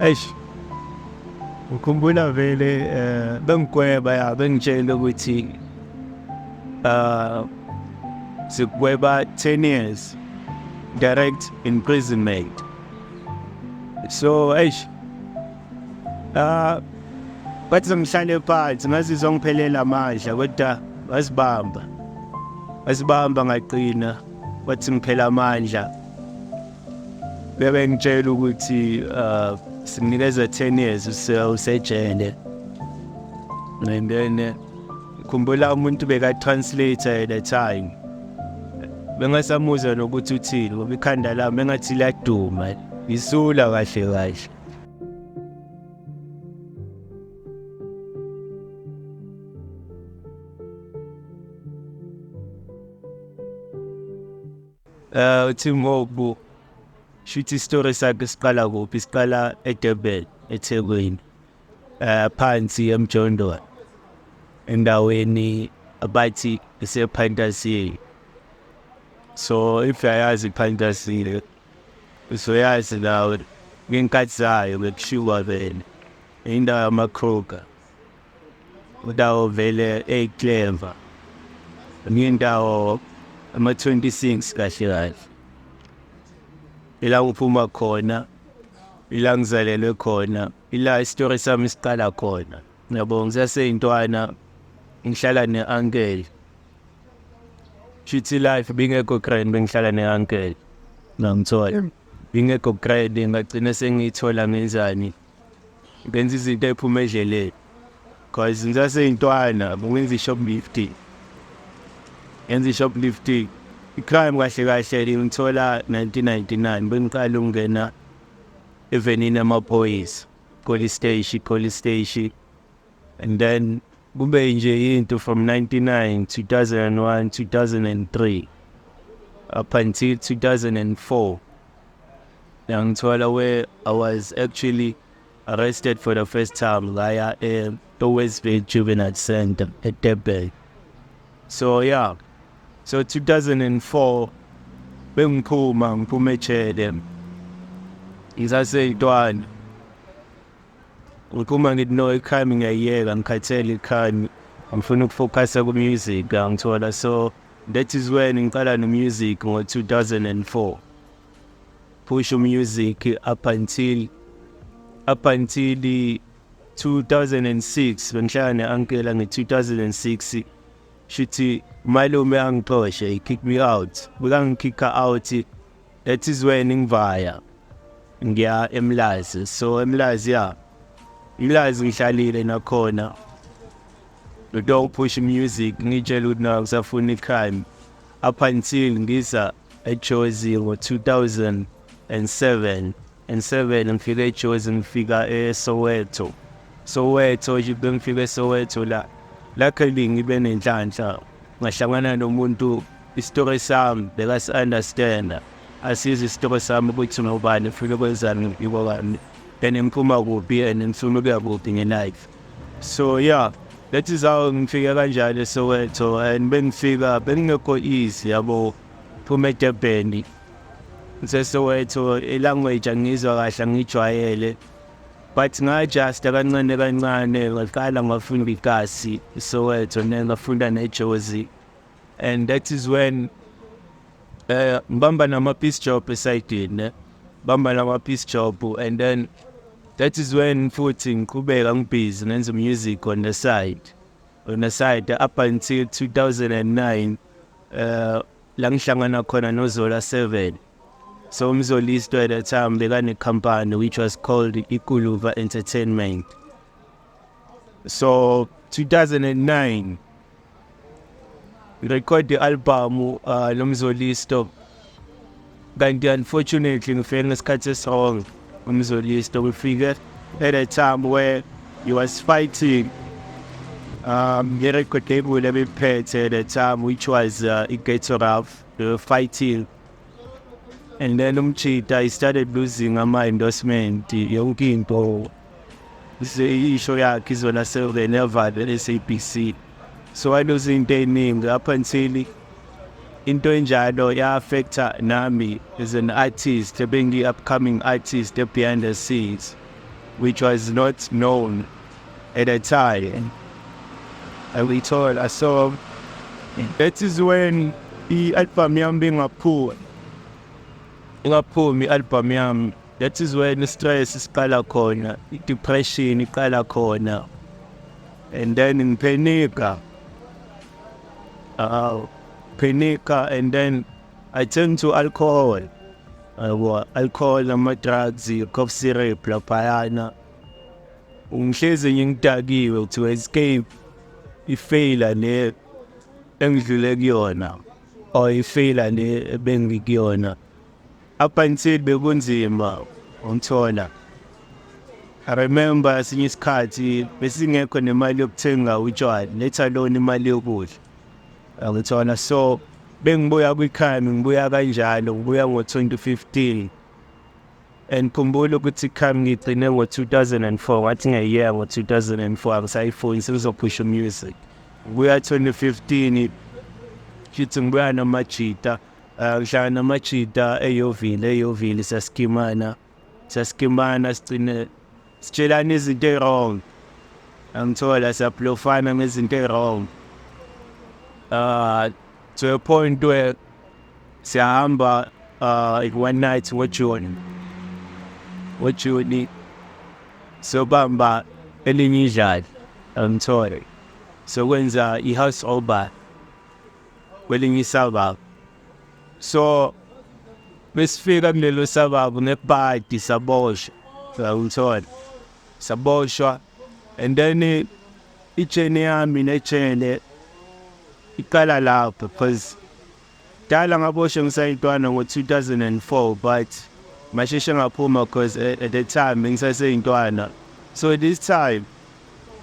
eish ukhumbula vele bengigweba ya bengitshela ukuthi sigweba 10 years direct imprisonment. So eish bathi ngihlale phansi ngazizwa ngiphelela amandla kodwa wasibamba ngaqina bathi ngiphela amandla bebe ngitshela ukuthi simnikeza 10 years usejele. And then khumbula umuntu beka-translator at the time bengasamuza nokuthi uthini ngoba ikhanda lami bengathi liyaduma isula kahle kahle. Uthi ngoku shuthi story sakhe siqala kuphi? Siqala eDurban, eThekwini, phansi eMjondolo, endaweni abathi isePhantasile. So if uyayazi iPhantasile usoyazi nawe ngenkathi zayo bekushiwa vele indawo yamakroga, indawo vele eclever, indawo ama-26 kahle kahle. Ila ngiphuma khona, ila ngizalelwe khona, ila isitori sami siqala khona. Yabo ngisaseyintwana ngihlala ne-uncle. Shuthi life bingekho grand bengihlala ne-uncle. Ngangithola. Bingekho grand ngagcina sengiyithola ngenzani. Ngenza izinto ephuma endleleni. Cause ngisaseyintwana bengenza i-shoplifting. Yenza i-shoplifting. I-crime kahle kahle ngithola 1999 bengiqala ukungena evenini amaphoyisa, police station. And then kube nje into from 99, 2001, 2003 up until 2004. Ngithola where I was actually arrested for the first time via the Westville Juvenile Center at Durban. So yeah. So 2004 bengiphuma ejele ngisaseyintwana ngiphuma ngithi no ikhaya ngiyayiyeka ngikhathele ikhaya ngifuna ukufocusa ku-music ngithola. So that is when ngiqala no-music ngo-2004 push music up until 2006 bengihlala ne-uncle nge-2006 shuthi malume angixoshe, he kicked me out. Bekangikicka out, that is when ngivaya ngiya eMlazi. So eMlazi yeah, eMlazi ngihlalile nakhona don't push music ngitshela ukuthi naku ngisafuna ikhaya up until ngiza eJozi ngo-2007 ngifika eJozi ngifika eSoweto nje bengifika eSoweto luckily ngibe nenhlanhla ngahlangana nomuntu isitori sami bekasi-understanda asiza isitori sami ukuthi ngubani futhi kwenzani ngempilo kami then ngiphuma kuphi and ngifuna ukuya kuphi nge-life. So yeah, that is how ngifika kanjalo eSoweto. And bengifika bengekho easy yabo, phuma eDurban ngiseSoweto ilanguage angizwa kahle angijwayele, but ngajusta kancane ngaqala ngafunda ikasi eSoweto ngafunda neJozi. And that is when ngibamba nama-piece job esayidini, ngibamba nama-piece job. And then that is when futhi ngiqhubeka ngibhizi ngenza music on the side up until 2009 la ngihlangana khona noZola 7. So umzolisto at the time bekane-company which was called Ikuluva Entertainment. So 2009 we record the album lomzolisto, kanti unfortunately ngifike ngesikhathi esirong umzolisto. We figured at a time where he was fighting nge-record label ebephethe at the time which was iGhetto. They were fighting. And then umchita, he started losing ama-endorsement, yonke into. Isho yakhe iZola 7 never le-SABC. So I lose into eningi up until into enjalo ya-affecta nami as an artist, being the upcoming artist behind the scenes. which was not known at the time. And we told us, so that is when the album yam ingaphumi i-album yam. That is when i-stress isiqala khona, i-depression iqala khona, and then panic, and then I turned to alcohol. Alcohol ama-drugs, cough syrup laphayana. Ngihlezi ngidakiwe to escape i-failure le engidlule kuyona, or i-failure le ebengikuyona. Up until bekunzima ngithola. I remember esinye isikhathi besingekho nemali yokuthenga utshwala, let alone imali yokudla. Ngithola, so bengibuya kwikhaya, ngibuya kanjalo, ngibuya ngo-2015. And khumbula ukuthi ikhaya ngigcine ngo-2004, ngathi nge-year ngo-2004 angisayifuni sengizopusha music. Ngibuya 2015, shithi ngibuya namajita, ngihlangana namajita eyovile saskimana sigcine sitshelana izinto ey-wrong. Angithola siyablofana ngezinto ey-wrong. To a point where siyahamba one night ngoJuni sobamba elinye idlala, angithola sokwenza i-house over kwelinye isababa. So besifika kulelo sababa ngebhadi saboshwa, angithola saboshwa, and then ijene yami nejele iqala lapho, because dala ngaboshwa ngisayintwana ngo-2004, but masheshe ngaphuma because at the time ngisaseyintwana. So this time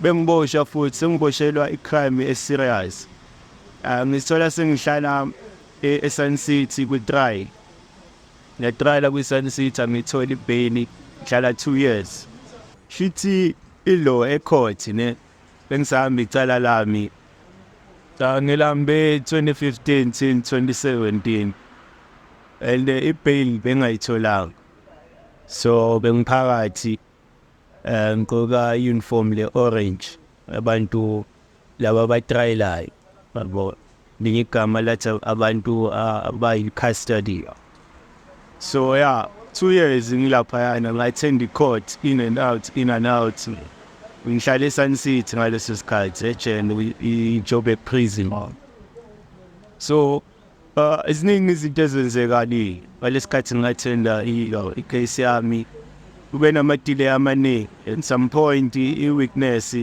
bengiboshwa futhi sengiboshelwa i-crime e-serious. Ngisithola sengihlala e-Sun City kwi-try. Nge-try la kwi-Sun City angithola i-bail, ngihlala 2 years. Shithi ilo e-court ne bengisahamba icala lami. Ngilambe 2015 till 2017, and i-bail bengayitholanga. So bengiphakathi ngigqoka i-uniform le-orange, abantu laba abatrayelayo, yabo linye igama lathi abantu abayi-custody. So yeah, 2 years ngilaphayana, ngi-attend i-court in and out. Ngihlale e-Sun City ngaleso sikhathi ejele i-job e-prison. So eziningi izinto ezenzekalile ngalesikhathi ngi-attenda i-case yami. Kube nama-delay amaningi, at some point i-weakness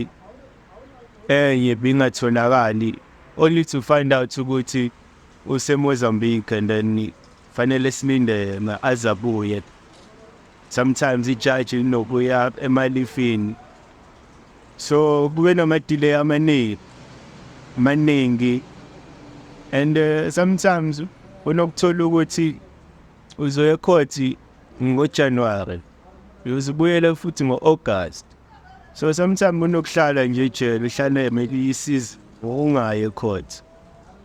enye bingatholakali, only to find out ukuthi use-Mozambique, and then fanele silinde azabuye. Sometimes i-judge inokuya emalifini. So kube nama-delay amaningi, and sometimes unokuthola ukuthi uzoya ecourt ngoJanuary, uzobuyela futhi ngo-August. So sometimes unokuhlala nje ejele, uhlale maybe i-season ungayi ecourt,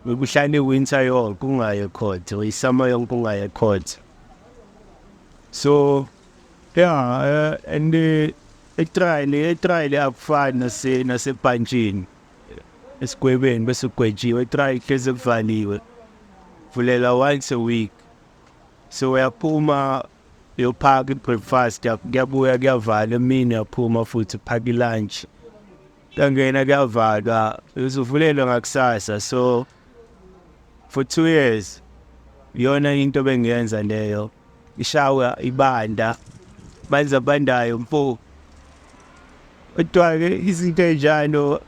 uhlale i-winter yonke ungayi ecourt, or i-summer yonke ungayi ecourt. So yeah, and i-trial akufani nasebhantshini esigwebeni bese ugwejiwe. I-trial hlezi kuvaliwe, vulela once a week. So uyaphuma uyophaka i-breakfast, kuyabuya kuyavalwa, emini uyaphuma futhi uphaka i-lunch, kuyangena kuyavalwa, uzovulelwa ngakusasa. So for 2 years iyona into bengiyenza leyo, ishawa ibanda, banza bandayo mfo. Kodwa-ke izinto ey'njalo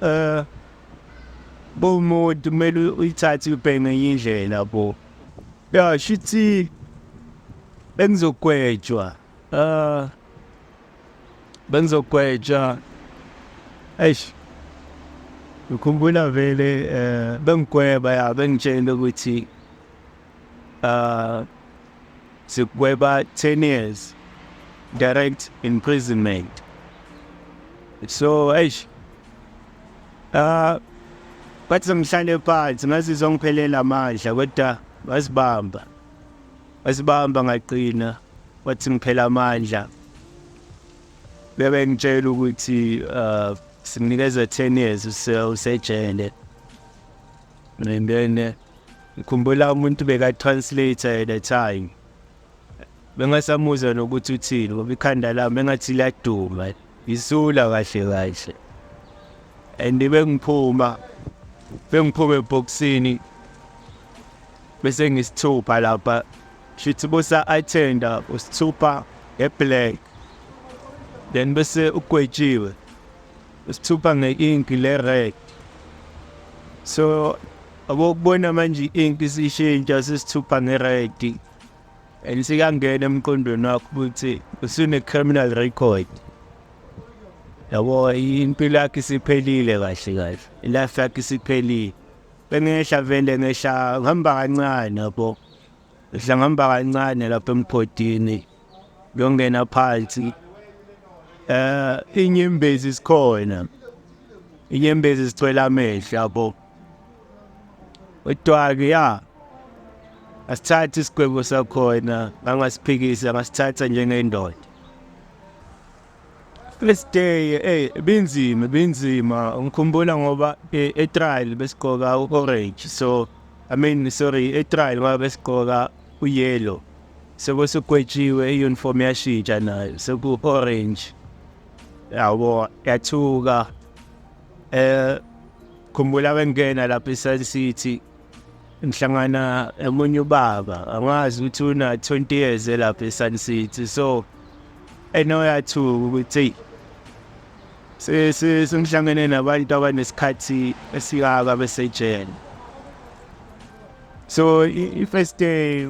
bomuntu kumele uyithathe ubheke ngenye indlela bo. Ya shithi bengizogwetshwa, eish, ukhumbula vele bengigweba, ya bengitshela ukuthi sigweba 10 years direct imprisonment. So eish, bathi ngihlale phansi ngazizwa ngiphelela amandla, kodwa basibamba ngaqina, wathi ngiphela amandla. bebengitshela ukuthi sikunikeza 10 years usejele. And then ngikhumbula umuntu beka-translator at the time. Bengasamuzwa nokuthi uthini ngoba ikhanda lami bengathi liyaduma, isula kahle kahle. And bengiphuma ebhokisini bese ngisithupha lapha. Shithi bosa-attenda usithupha nge-black. Then bese ugwetshiwe usithupha nge-ink le-red. So abokubona manje i-ink isishintsha sesithupha nge-red. And sikangena emqondweni wakho ukuthi usune-criminal record. Yabo impilo yakhe isiphelile kahle kahle. Ilife yakhe isiphelile. Bengehla vele ngihamba kancane yabo. Ngihamba kancane lapha emgodini. Ngiyongena phansi. Inyembezi sikhona. Inyembezi sicwela amehlo yabo. Kodwa-ke asithathe isigwebo sakhona, ngangasiphikisa ngasithatha njengendoda. First day benzima ngikhumbula ngoba e-trial besigqoka u-orange, so e-trial ngoba besigqoka u-yellow, sekusugwetshiwe i-uniform yashintsha nayo seku-orange. Yabo yathuka. Khumbula bengena lapha e-Sun City ngihlangana emunye ubaba, angazi ukuthi una 20 years lapha e-Sun City, so enoyathuka ukuthi sengihlangene nabantu abanesikhathi esikaka besejele. So i-first day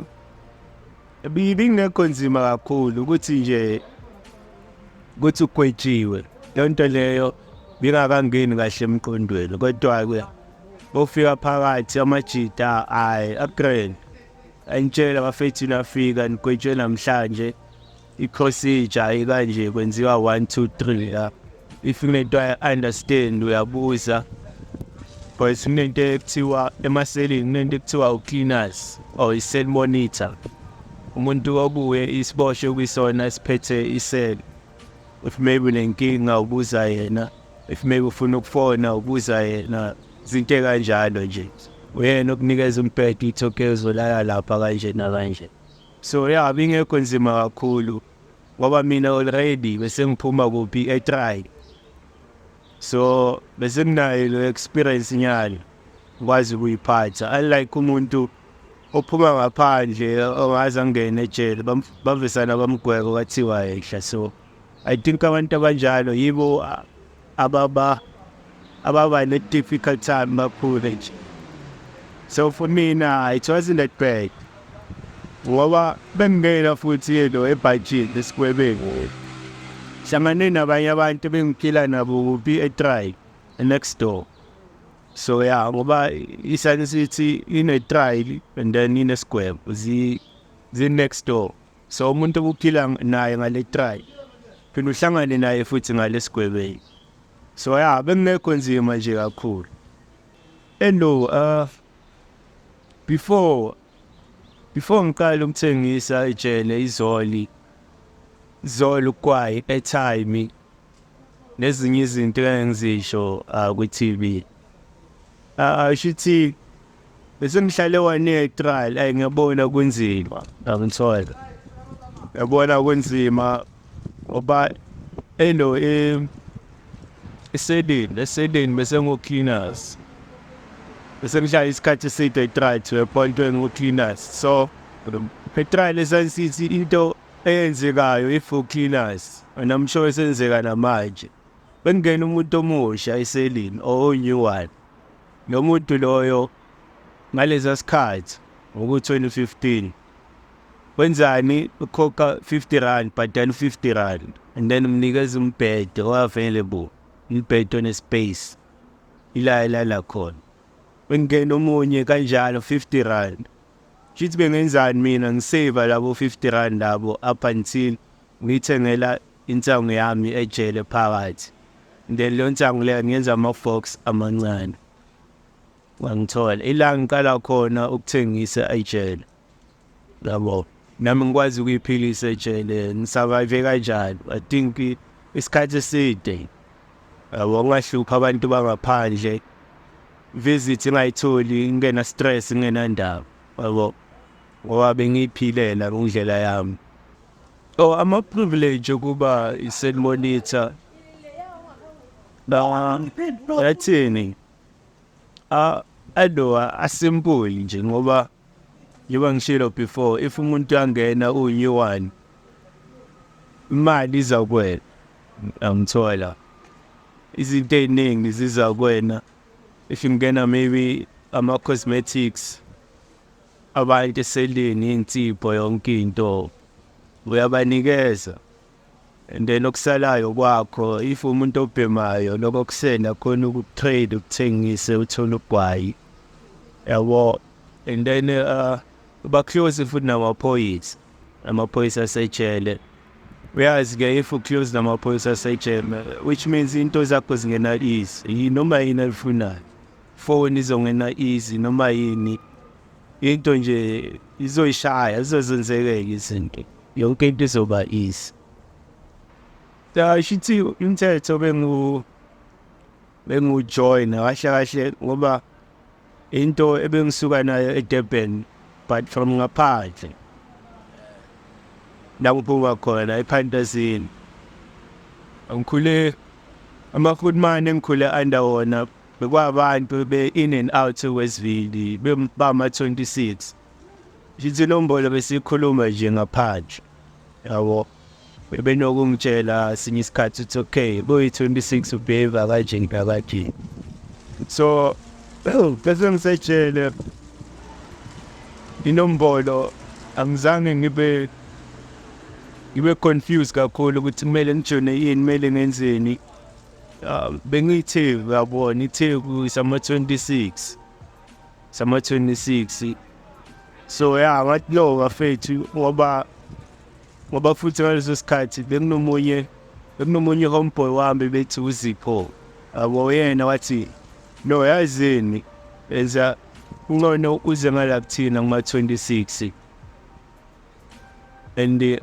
bingekho nzima kakhulu ukuthi nje ukuthi ugwetshiwe, lonto leyo bingakangeni kahle emqondweni. Kodwa-ke bofika phakathi amajita upgrade angitshela bafethu nafika nigwetshwe namhlanje i-procedure ikanje kwenziwa 1 2 3. If kunento understand uyabuza, but kunento ekuthiwa emaselini kunento ekuthiwa u-cleaners or i-cell monitor, umuntu obuye isiboshwe kwisona siphethe i-cell. If maybe unenkinga ubuza yena, if maybe ufuna ukufona ubuza yena, izinto kanjalo nje. Uyena okunikeza umbhede ithoke uzolala lapha kanje nakanje. So bingekho nzima kakhulu ngoba mina already bese ngiphuma kuphi e-trial. So bese nginayo le experience nyalo ngikwazi ukuyiphatha, unlike umuntu ophuma ngaphandle ongaze angene ejele bavesana bamgweko kwathiwa ehla. So I think abantu abanjalo yibo ababa ne-difficult time kakhulu nje. So for me it wasn't that bad ngoba bengingena futhi ebhajini esikwebeni. Hlangane nabanye abantu bengiphila nabo kuphi e-trial next door. So ngoba i-Sun City ine-trial and then inesigwebo zi-next door. So umuntu obuphila naye ngale trial phela uhlangane naye futhi ngale sigwebeni. So bengekho nzima nje kakhulu. Before ngiqala ukuthengisa ejele izolo kwayi airtime nezinye izinto engizisho kwi-TV. Shithi bese ngihlale one trial ngiyabona kunzima, ngithola. Ngiyabona kunzima ngoba esedeni bese ngo-cleaners. Bese ngihlala isikhathi eside e-trial to a point where ngu-cleaners. So e-trial e-Sun City into eyenzekayo if u-cleaners, and I'm sure esenzeka namanje, bengena umuntu omusha eselini or new one. Lo muntu loyo ngaleza sikhathi ngoku-2015 wenzani ukhokha 50 rand but then 50 rand and then umnikeza umbhede o-available, umbhede one-space ilala khona. Bengena omunye kanjalo 50 rand. Shithi bengenzani mina ngisave labo 50 rand labo up until ngithengela intsangu yami ejele phakathi. Then leyo ntsangu leyo ngiyenza ama-box amancane. Wangithola ila ngiqala khona ukuthengisa ejele. Yabo nami ngikwazi ukuyiphilisa ejele, ngisurvive kanjalo. I think isikhathi eside. Wangahlupha abantu bangaphandle, visit ingayitholi, ngena stress, ngena ndaba, yabo, ngoba bengiyiphilela ngindlela yami. Ama-privilege okuba i-cell monitor, yathini, asimple nje ngoba njengoba ngishilo before, if umuntu angena u-new one, imali iza kuwena, angithola. Izinto ey'ningi ziza kuwena. If ngena maybe ama-cosmetics, abantu eseleni, insipho, yonke into, uyabanikeza. And then okusalayo kwakho, if umuntu obhemayo, lokho kusena khona ukutrade, ukuthengise, uthole ugwayi, yabo. And then ba-close futhi namaphoyisa asejele. Uyazi-ke if u-close namaphoyisa asejele, which means into zakho zingena easy, noma yini alifunayo. Phone izongena easy, noma yini. Into nje izoyishaya, zizozenzekela izinto. Yonke into izoba easy. Shithi umthetho bengu-join kahle ngoba into ebengisuka nayo eDurban, but from ngaphandle. La ngiphuma khona ePhantazini. Ngikhule ama-footman engikhule under wona bekwabantu be-in and out Westville, bama-26. Shithi nombolo besikhuluma nje ngaphandle, yabo. Bebenokungitshela sinye isikhathi ukuthi okay, boyi-26 ubehave kanje ngakanje. So bese ngisejele inombolo, angizange ngibe confused kakhulu ukuthi kumele ngijone yini, kumele ngenzeni. Bengiyitheku, yabona, itheku sama-26. So yeah, ngathi no ngafethu ngoba futhi ngaleso sikhathi bekunomunye homeboy wami bethi uZipho. Yabo, yena wathi no, yazini enza ungcono uze ngala kuthina ngama-26. And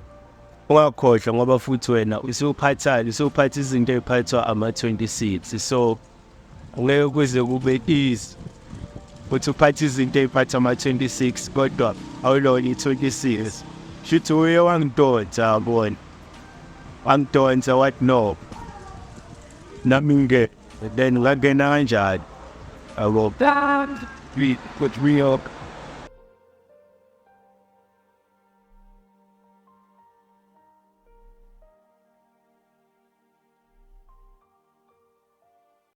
ungakhohlwa ngoba futhi wena usuphatha izinto ey'phathwa ama-26. So ngeke kuze kube easy ukuthi uphathe izinto ey'phathwa ama-26 kodwa awulona i-26. Shuthi uye wangidonsa, yabona. Wangidonsa wathi no. Nami then ngangena kanjani. Yabo. Put me up.